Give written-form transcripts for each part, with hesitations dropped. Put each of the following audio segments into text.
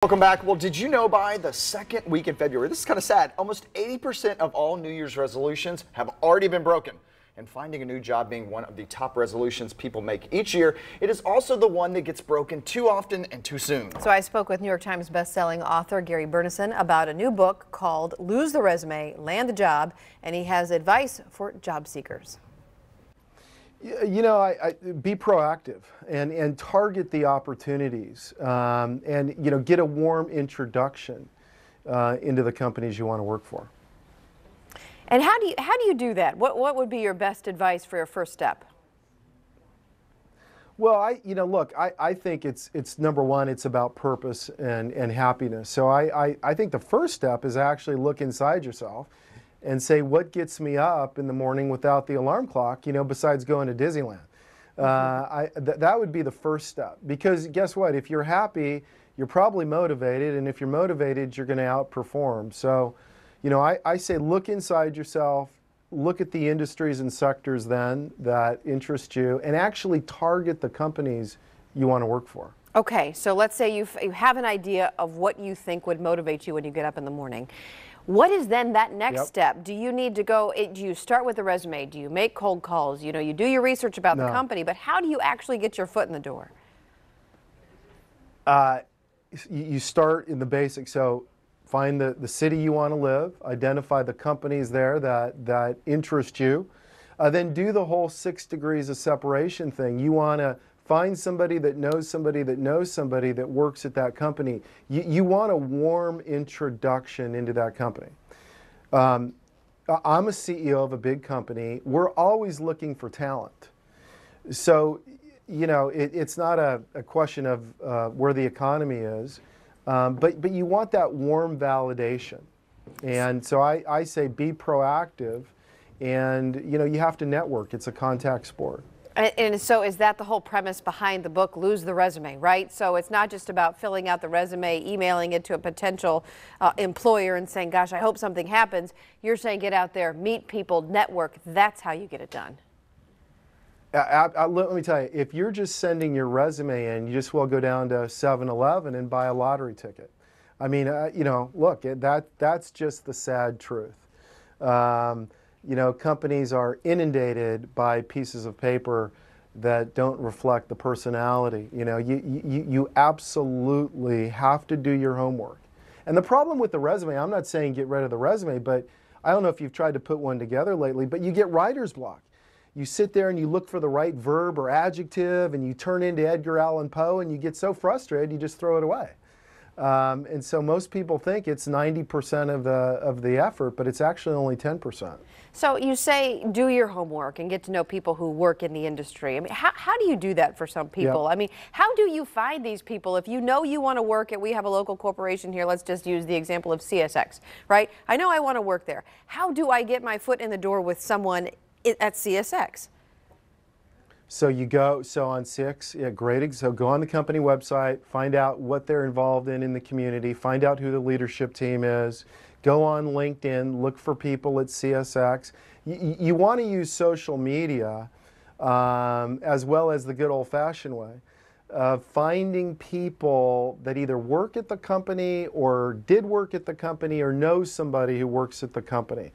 Welcome back. Well, did you know by the second week in February, this is kind of sad, almost 80% of all New Year's resolutions have already been broken. And finding a new job being one of the top resolutions people make each year, it is also the one that gets broken too often and too soon. So I spoke with New York Times bestselling author Gary Burnison about a new book called Lose the Resume, Land the Job, and he has advice for job seekers. You know, be proactive and target the opportunities, and get a warm introduction into the companies you want to work for. And how do you do that? What would be your best advice for your first step? Well, I think it's number one, it's about purpose and happiness. So I think the first step is actually look inside yourself and say, what gets me up in the morning without the alarm clock, besides going to Disneyland? That would be the first step. Because guess what? If you're happy, you're probably motivated. And if you're motivated, you're going to outperform. So, I say look inside yourself, look at the industries and sectors then that interest you, and actually target the companies you want to work for. Okay, so let's say you have an idea of what you think would motivate you when you get up in the morning. What is then that next step? Do you need to go, do you start with a resume? Do you make cold calls? You do your research about the company, but how do you actually get your foot in the door? You start in the basics. So find the city you want to live, identify the companies there that interest you, then do the whole 6 degrees of separation thing. You want to find somebody that knows somebody that knows somebody that works at that company. You want a warm introduction into that company. I'm a CEO of a big company. We're always looking for talent. So, it's not a question of where the economy is, but you want that warm validation. And so I say be proactive, and you have to network. It's a contact sport. And so is that the whole premise behind the book, Lose the Resume, right? So it's not just about filling out the resume, emailing it to a potential employer and saying, gosh, I hope something happens. You're saying get out there, meet people, network. That's how you get it done. Let me tell you, if you're just sending your resume in, you just will go down to 7-Eleven and buy a lottery ticket. I mean, look, that's just the sad truth. Companies are inundated by pieces of paper that don't reflect the personality. You absolutely have to do your homework. And the problem with the resume, I'm not saying get rid of the resume, but I don't know if you've tried to put one together lately, but you get writer's block. You sit there and you look for the right verb or adjective, and you turn into Edgar Allan Poe, and you get so frustrated you just throw it away. And so most people think it's 90% of the effort, but it's actually only 10%. So you say do your homework and get to know people who work in the industry. I mean, how do you do that for some people? I mean, how do you find these people? If you know you want to work at, we have a local corporation here, let's just use the example of CSX, right? I know I want to work there. How do I get my foot in the door with someone at CSX? So you go, on 6, great. So go on the company website, find out what they're involved in the community, find out who the leadership team is, go on LinkedIn, look for people at CSX. You want to use social media as well as the good old-fashioned way of finding people that either work at the company or did work at the company or know somebody who works at the company.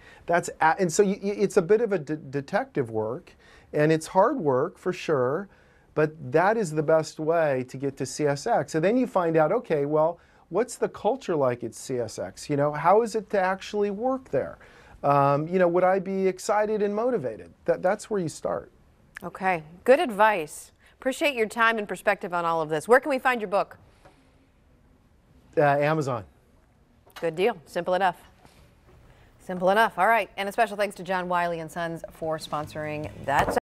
And so it's a bit of a detective work. And it's hard work for sure, but that is the best way to get to CSX. So then you find out, okay, well, what's the culture like at CSX? How is it to actually work there? Would I be excited and motivated? That's where you start. Okay, good advice. Appreciate your time and perspective on all of this. Where can we find your book? Amazon. Good deal. Simple enough. Simple enough. All right. And a special thanks to John Wiley & Sons for sponsoring that.